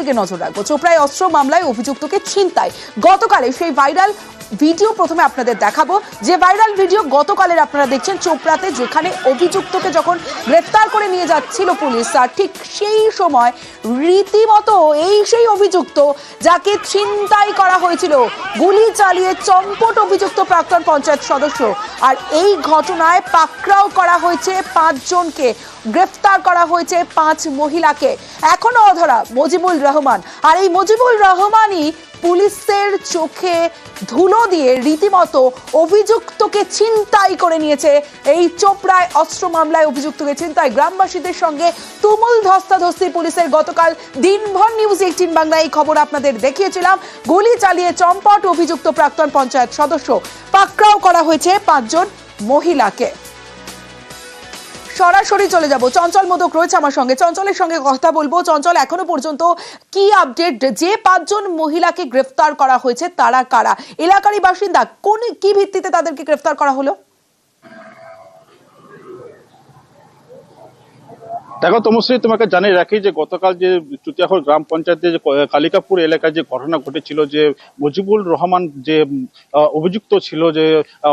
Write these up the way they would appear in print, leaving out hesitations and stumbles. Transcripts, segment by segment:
দিকে নজর রাখবো। চোপড়ায় অস্ত্র মামলায় অভিযুক্তকে ছিনতাই। গতকালে সেই ভাইরাল ভিডিও প্রথমে আপনাদের দেখাবো, যে ভাইরাল ভিডিও গতকালের আপনারা দেখছেন চোপড়াতে, যেখানে অভিযুক্তকে যখন গ্রেফতার করে নিয়ে যাচ্ছিল পুলিশ, আর ঠিক সেই সময় রীতিমতো এই সেই অভিযুক্ত যাকে ছিনতাই করা হয়েছিল, গুলি চালিয়ে চম্পট অভিযুক্ত প্রাক্তন পঞ্চায়েত সদস্য। আর এই ঘটনায় পাকড়াও করা হয়েছে 5 জনকে, গ্রেফতার করা হয়েছে 5 মহিলাকে। এখনো অধরা মজিবুল রহমান। আর এই মজিবুল রহমানই পুলিশের চোখে ধুলো দিয়ে রীতিমতো অভিযুক্তকে ছিনতাই করে নিয়েছে। এই চোপড়ায় অস্ত্র মামলায় অভিযুক্তকে ছিনতাই, গ্রামবাসীদের সঙ্গে তুমুল ধস্তাধস্তি পুলিশের। গতকাল দিনভর নিউজ 18 বাংলায় এই খবর আপনাদের দেখিয়েছিলাম। গুলি চালিয়ে চম্পট অভিযুক্ত প্রাক্তন পঞ্চায়েত সদস্য, পাকড়াও করা হয়েছে 5 জন মহিলাকে। সরাসরি চলে যাব, চঞ্চল মোদক রয়েছে আমার সঙ্গে, চঞ্চলের সঙ্গে কথা বলবো। চঞ্চল, এখনো পর্যন্ত কি আপডেট? যে 5 জন মহিলাকে গ্রেফতার করা হয়েছে তারা কারা? এলাকারই বাসিন্দা? কি ভিত্তিতে তাদেরকে গ্রেফতার করা হলো? দেখো তমশ্রী, তোমাকে জানিয়ে রাখি যে গতকাল যে চুতিয়াখোর গ্রাম পঞ্চায়েতের যে কালিকাপুর এলাকায় যে ঘটনা ঘটেছিল, যে মজিবুল রহমান যে অভিযুক্ত ছিল, যে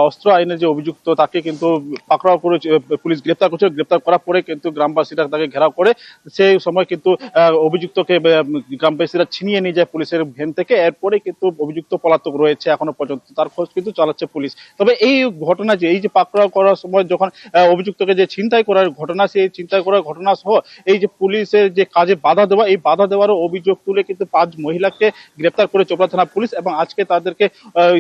অস্ত্র আইনে যে অভিযুক্ত, তাকে কিন্তু পাকড়াও করে পুলিশ গ্রেপ্তার করছে। গ্রেপ্তার করার পরে কিন্তু গ্রামবাসীরা তাকে ঘেরাও করে, সেই সময় কিন্তু অভিযুক্তকে গ্রামবাসীরা ছিনিয়ে নিয়ে যায় পুলিশের ভ্যান থেকে। এরপরে কিন্তু অভিযুক্ত পলাতক রয়েছে এখনো পর্যন্ত, তার খোঁজ কিন্তু চালাচ্ছে পুলিশ। তবে এই ঘটনা, যে এই যে পাকড়াও করার সময় যখন অভিযুক্তকে যে ছিনতাই করার ঘটনা, সেই ছিনতাই করার ঘটনা সহ এই যে পুলিশের যে কাজে বাধা দেওয়া, এই বাধা দেওয়ারও অভিযোগ তুলে কিন্তু 5 মহিলাকে গ্রেপ্তার করে চোপড়া থানা পুলিশ, এবং আজকে তাদেরকে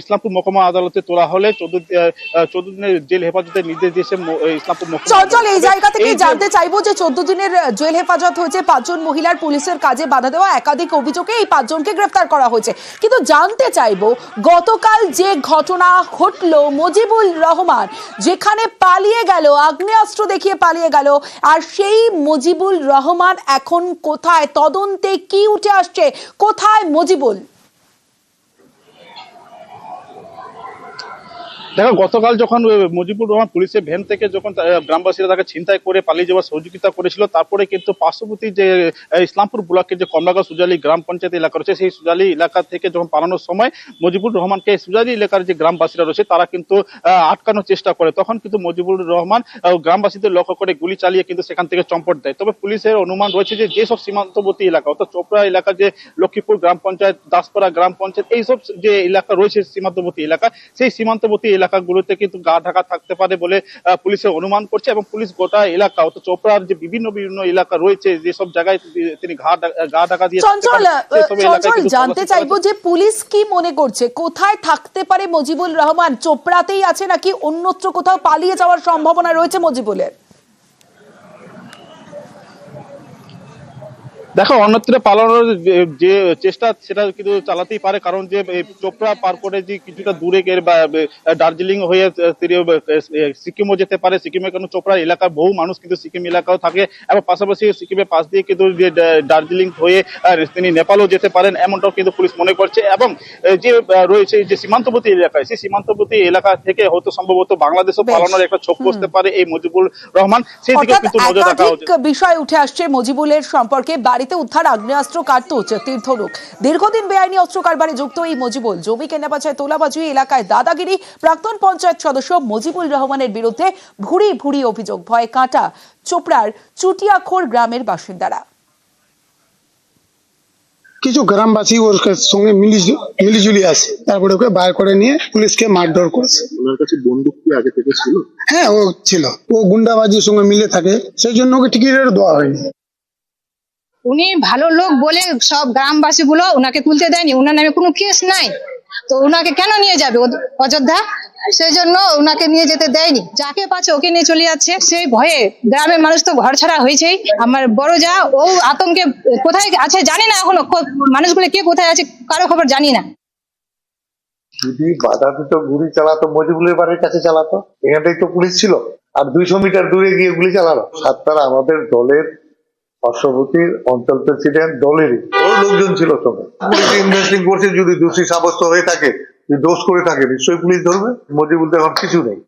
ইসলামপুর মহকুমা আদালতে তোলা হলে 14 দিনের জেল হেফাজতের নির্দেশ দিয়েছে ইসলামপুর মহকুমা। চঞ্চল, এই জায়গা থেকে জানতে চাইবো যে 14 দিনের জেল হেফাজত হয়েছে, 5 জন মহিলার পুলিশের কাজে বাধা দেওয়া, একাধিক অভিযোগে এই 5 জনকে গ্রেফতার করা হয়েছে। কিন্তু জানতে চাইবো, গতকাল যে ঘটনা ঘটলো, মজিবুল রহমান যেখানে পালিয়ে গেল, আগ্নেয়াস্ত্র দেখিয়ে পালিয়ে গেল, আর সেই মজিবুল রহমান এখন কোথায়? তদন্তে কি উঠে আসছে? কোথায় মজিবুল? দেখো, গতকাল যখন মজিবুর রহমান পুলিশের ভ্যান থেকে যখন গ্রামবাসীরা তাকে ছিনতাই করে পালিয়ে যাওয়ার সহযোগিতা করেছিল, তারপরে কিন্তু পার্শ্ববর্তী যে ইসলামপুর ব্লকের যে কমলাগাঁও সুজালি গ্রাম পঞ্চায়েত এলাকা রয়েছে, সেই সুজালি এলাকা থেকে যখন পালানোর সময় মজিবুর রহমানকে সুজালি এলাকার যে গ্রামবাসীরা রয়েছে তারা কিন্তু আটকানোর চেষ্টা করে। তখন কিন্তু মজিবুর রহমান গ্রামবাসীদের লক্ষ্য করে গুলি চালিয়ে কিন্তু সেখান থেকে চম্পট দেয়। তবে পুলিশের অনুমান রয়েছে যে যেসব সীমান্তবর্তী এলাকা, অর্থাৎ চোপড়া এলাকা, যে লক্ষ্মীপুর গ্রাম পঞ্চায়েত, দাসপাড়া গ্রাম পঞ্চায়েত, এইসব যে এলাকা রয়েছে সীমান্তবর্তী এলাকা, সেই সীমান্তবর্তী এলাকাগুলোতে কিন্তু গা ঢাকা থাকতে পারে বলে পুলিশের অনুমান করছে। এবং পুলিশ গোটা এলাকা, অর্থাৎ চোপড়ার যে বিভিন্ন এলাকা রয়েছে, যেসব জায়গায় তিনি গা ঢাকা দিয়ে জানতে চাইবো যে পুলিশ কি মনে করছে, কোথায় থাকতে পারে মজিবুল রহমান? চোপড়াতেই আছে নাকি অন্যত্র কোথাও পালিয়ে যাওয়ার সম্ভাবনা রয়েছে মজিবুলের? দেখো, অন্যত্র পালানোর যে চেষ্টা সেটা কিন্তু চালাতেই পারে, কারণ যে চোপড়া পার করে যে কিছুটা দূরে বা দার্জিলিং হয়ে তিনি সিকিমও যেতে পারে। সিকিমে কেন চোপড়া এলাকার বহু মানুষ কিন্তু সিকিম এলাকাও থাকে, এবং পাশাপাশি সিকিমের পাশ দিয়ে কিন্তু যে দার্জিলিং হয়ে তিনি নেপালও যেতে পারেন, এমনটাও কিন্তু পুলিশ মনে করছে। এবং যে রয়েছে যে সীমান্তবর্তী এলাকায়, সেই সীমান্তবর্তী এলাকা থেকে হয়তো সম্ভবত বাংলাদেশও পালানোর একটা ছোপ বসতে পারে এই মজিবুল রহমান, সেই দিকে কিন্তু নজর রাখা হচ্ছে। বিষয় উঠে আসছে মজিবুলের সম্পর্কে। বাড়িতে উদ্ধার আগ্নেয়াস্ত্র, কার্তুজ, তীর্থলোক। দীর্ঘদিন বেআইনি অস্ত্র কারবারে যুক্ত এই মজিবুল জমি কেনাবেচায় তোলাবাজি, এলাকায় দাদাগিরি। প্রাক্তন পঞ্চায়েত সদস্য মজিবুল রহমানের বিরুদ্ধে ভুরি ভুরি অভিযোগ। ভয়ে কাঁটা চোপড়ার চুটিয়াখোর গ্রামের বাসিন্দারা। কিছু গ্রামবাসী ওর সঙ্গে মিলিজুলি আছে, তারপরে ওকে বার করে নিয়ে পুলিশকে মারধর করেছে। ওনার কাছে বন্দুক কি আগে থেকে ছিল? হ্যাঁ, ও ছিল। ও গুন্ডাবাজির সঙ্গে মিলে থাকে, সেই জন্য ওকে টিকিটের দেওয়া হয়নি। উনি ভালো লোক বলে সব গ্রামবাসী গুলো ওনাকে তুলতে দেয়নি। ওনার নামে কোনো কেস নাই, তো ওনাকে কেন নিয়ে যাবে অযোধ্যা? সেই জন্য ওনাকে নিয়ে যেতে দেয়নি। যাকে পাচ্ছে ওকে নিয়ে চলে যাচ্ছে। সেই ভয়ে গ্রামের মানুষ তো ঘর ছাড়া হয়েছেই। আমার বড় যা, ও আতঙ্কে কোথায় আছে জানি না, এখনো মানুষগুলো কে কোথায় আছে কারো খবর জানি না। যদি বাধা দিত, গুলি চালাতো মজিবুলের বাড়ির কাছে চালাতো, এখানটাই তো পুলিশ ছিল, আর 200 মিটার দূরে গিয়ে গুলি চালানো। সাতটার আমাদের দলের পার্শ্ববর্তীর অঞ্চল প্রেসিডেন্ট দলেরই ওর লোকজন ছিল সঙ্গে। পুলিশ ইনভেস্টিং করছে, যদি দোষী সাব্যস্ত হয়ে থাকে, যদি দোষ করে থাকে নিশ্চয়ই পুলিশ ধরবে। মজিবুল তো এখন কিছু নেই।